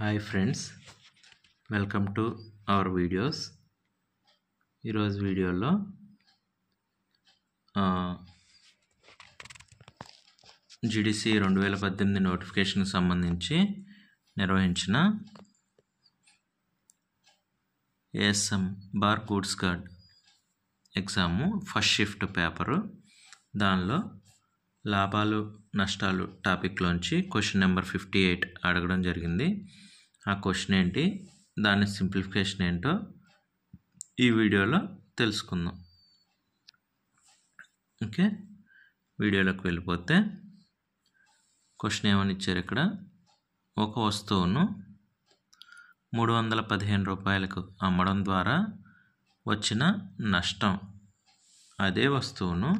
Hi friends, welcome to our videos. ఈరోజు వీడియోలో జిడిసి 2018 నోటిఫికేషన్కి సంబంధించి నిర్వహించిన ASM bar goods guard exam first shift paper, దానిలో లాభాలు నష్టాలు టాపిక్లోంచి క్వశ్చన్ నెంబర్ 58 అడగడం జరిగింది. ఆ క్వశ్చన్ ఏంటి, దాని సింప్లిఫికేషన్ ఏంటో ఈ వీడియోలో తెలుసుకుందాం. ఓకే, వీడియోలోకి వెళ్ళిపోతే క్వశ్చన్ ఏమని ఇచ్చారు ఇక్కడ, ఒక వస్తువును 315 రూపాయలకు అమ్మడం ద్వారా వచ్చిన నష్టం అదే వస్తువును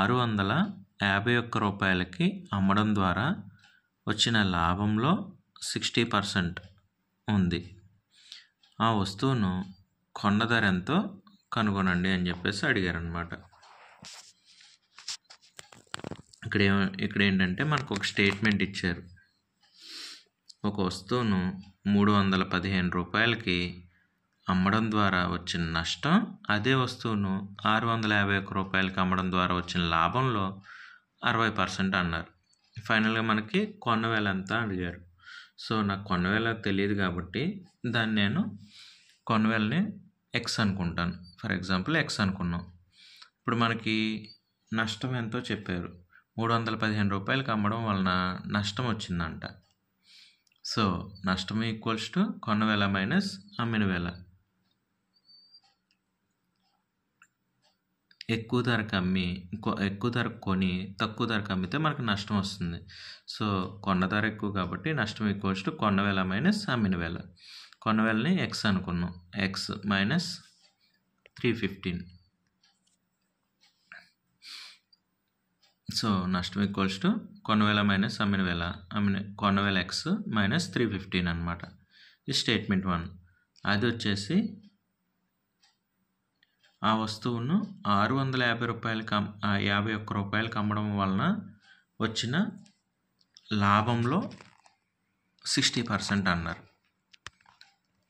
651 రూపాయలకి అమ్మడం ద్వారా వచ్చిన లాభంలో 60% ఉంది. ఆ వస్తువును కొన్న ధర ఎంతో కనుగొనండి అని చెప్పేసి అడిగారు అనమాట. ఇక్కడ ఏంటంటే మనకు ఒక స్టేట్మెంట్ ఇచ్చారు. ఒక వస్తువును 315 రూపాయలకి అమ్మడం ద్వారా వచ్చిన నష్టం అదే వస్తువును 651 రూపాయలకి అమ్మడం ద్వారా వచ్చిన లాభంలో 60% అన్నారు. ఫైనల్గా మనకి కొన్న వేల ఎంత అడిగారు. సో నాకు కొన్న వేల తెలియదు కాబట్టి దాన్ని నేను కొన్న వేలని ఎక్స్ అనుకుంటాను. ఫర్ ఎగ్జాంపుల్ ఎక్స్ అనుకున్నాం. ఇప్పుడు మనకి నష్టం ఎంతో చెప్పారు. 315 రూపాయలకి అమ్మడం వలన నష్టం వచ్చిందంట. సో నష్టం ఈక్వల్స్ టు కొన్న వేల మైనస్ అమ్మిన వేల. ఎక్కువ ధరకు కొని తక్కువ ధరకు అమ్మితే మనకు నష్టం వస్తుంది. సో కొన్న ధర ఎక్కువ కాబట్టి నష్టం ఈక్వల్స్ టు కొన్న వేల మైనస్ అమ్మిన వేల. కొన్న వేలని ఎక్స్ అనుకున్నాం. X minus 315. సో నష్టం ఈక్వల్స్ టు కొన్న వేల మైనస్ అమ్మిన వేల. కొన్న వేల ఎక్స్ మైనస్ 315 అనమాట. ఈ స్టేట్మెంట్ 1. అది వచ్చేసి ఆ వస్తువును 651 రూపాయలకి అమ్మడం వలన వచ్చిన లాభంలో 60% అన్నారు.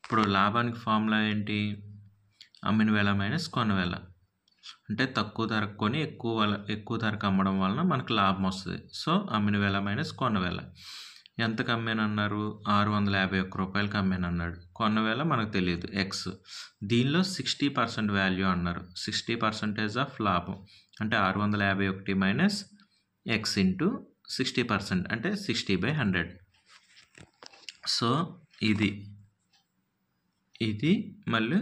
ఇప్పుడు లాభానికి ఫార్ములా ఏంటి, అమ్మిన వేల మైనస్ కొన్న వేల. అంటే తక్కువ ధరకు కొని ఎక్కువ ధరకు అమ్మడం వలన మనకు లాభం వస్తుంది. సో అమ్మిన వేల మైనస్ కొన్న వేల. ఎంతకు అమ్మానన్నారు, 651 రూపాయలకి అమ్మానన్నాడు. కొన్న వేల మనకు తెలియదు, ఎక్స్. దీనిలో 60% వాల్యూ అన్నారు. 60% ఆఫ్ లాభం అంటే 651 మైనస్ ఎక్స్ ఇంటూ 60% అంటే 60/100. సో ఇది మళ్ళీ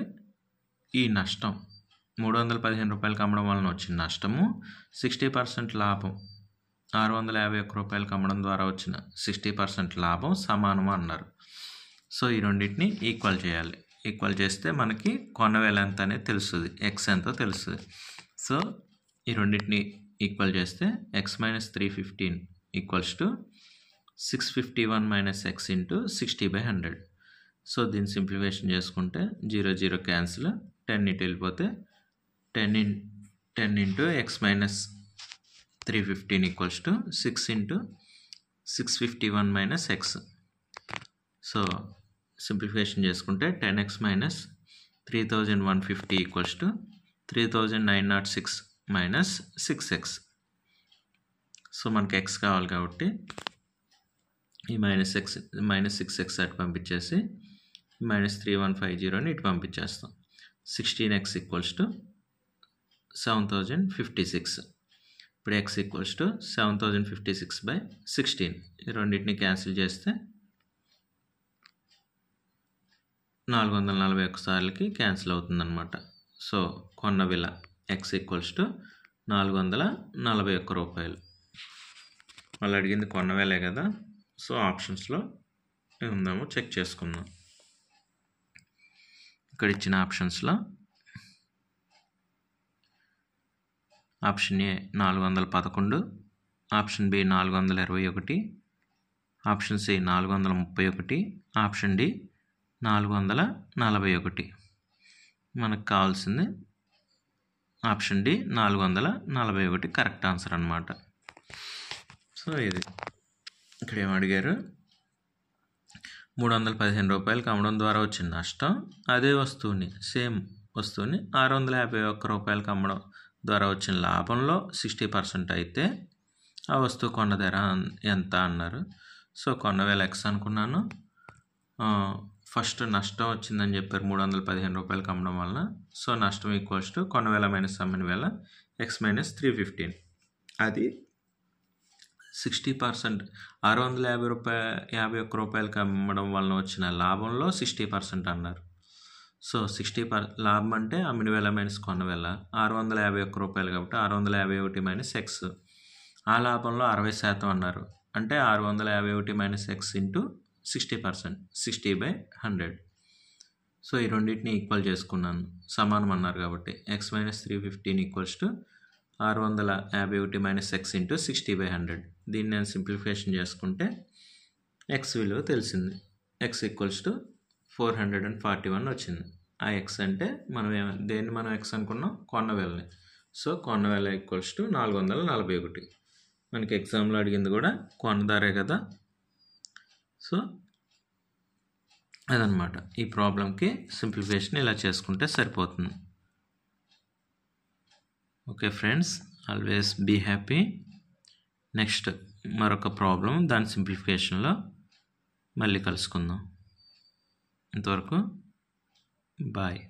ఈ నష్టం 315 రూపాయలకి అమ్మడం వలన వచ్చిన నష్టము, 60% లాభం 651 రూపాయలకి అమ్మడం ద్వారా వచ్చిన 60% లాభం సమానం అన్నారు. సో ఈ రెండింటిని ఈక్వల్ చేయాలి. ఈక్వల్ చేస్తే మనకి కొన్న వేల ఎంత అనేది తెలుస్తుంది, ఎక్స్ ఎంతో తెలుస్తుంది. సో ఈ రెండింటిని ఈక్వల్ చేస్తే X minus 315 equals to 651 minus X into 60/100. So దీన్ని సింప్లిఫికేషన్ చేసుకుంటే 0 0 క్యాన్సిల్, 10 ఇటు వెళ్ళిపోతే 10 into X minus 315 equals to 6 into 651 minus X. So simplification చేసుకుంటే 10x minus 3150 equals to 3906 minus 6x. So మనకి ఎక్స్ కావాలి కాబట్టి ఈ మైనస్ 6x అటు పంపించేసి మైనస్ 3150ని ఇటు పంపించేస్తాం. 16x equals to 7056. ఇప్పుడు x ఈక్వల్స్ టు 7056/16. ఈ రెండింటిని క్యాన్సిల్ చేస్తే 441 సార్లకి క్యాన్సిల్ అవుతుందన్నమాట. సో కొన్న విల x ఈక్వల్స్ టు 441 రూపాయలు. వాళ్ళు అడిగింది కొన్న వేలే కదా. సో ఆప్షన్స్లో ఉందామో చెక్ చేసుకుందాం. ఇక్కడ ఇచ్చిన ఆప్షన్స్లో option A 411, option B 421, option C 431, option D 441. మనకు కావాల్సింది ఆప్షన్ డి 441 కరెక్ట్ ఆన్సర్ అన్నమాట. సో ఇది ఇక్కడ ఏం అడిగారు, 315 రూపాయలకి అమ్మడం ద్వారా వచ్చిన నష్టం, అదే వస్తువుని సేమ్ వస్తువుని 651 రూపాయలకి అమ్మడం ద్వారా వచ్చిన లాభంలో 60% అయితే ఆ వస్తువు కొన్న ధర ఎంత అన్నారు. సో కొన్న వేల ఎక్స్ అనుకున్నాను. ఫస్ట్ నష్టం వచ్చిందని చెప్పారు 315 రూపాయలకి అమ్మడం వలన. సో నష్టం ఈక్వల్స్ టు కొన్న వేల మైనస్ అమ్మిన వేల ఎక్స్ మైనస్ 315. అది 60%, 651 రూపాయలకి అమ్మడం వలన వచ్చిన లాభంలో 60% అన్నారు. సో 60 లాభం అంటే అమ్మిన వేల మైనస్ కొన్న వేల, 651 రూపాయలు కాబట్టి 651 మైనస్ ఎక్స్. ఆ లాభంలో 60% అన్నారు, అంటే 651 మైనస్ ఎక్స్ ఇంటూ 60%, 60/100. సో ఈ రెండింటిని ఈక్వల్ చేసుకున్నాను, సమానం అన్నారు కాబట్టి. X minus 315 equals to 651 minus X into 60/100. దీన్ని నేను సింప్లిఫికేషన్ చేసుకుంటే ఎక్స్ విలువ తెలిసింది. ఎక్స్ ఈక్వల్స్ టు 441 వచ్చింది. ఆ ఎక్స్ అంటే దేన్ని మనం ఎక్స్ అనుకున్నాం? కొన్న వేలని. సో కొన్న వేల ఈక్వల్స్ టు 441. మనకి ఎగ్జామ్లో అడిగింది కూడా కొన్న ధరే కదా. సో అదనమాట ఈ ప్రాబ్లంకి సింప్లిఫికేషన్ ఇలా చేసుకుంటే సరిపోతుంది. Okay friends, always be happy. Next మరొక ప్రాబ్లం, దాని సింప్లిఫికేషన్లో మళ్ళీ కలుసుకుందాం. ఇంతవరకు బాయ్.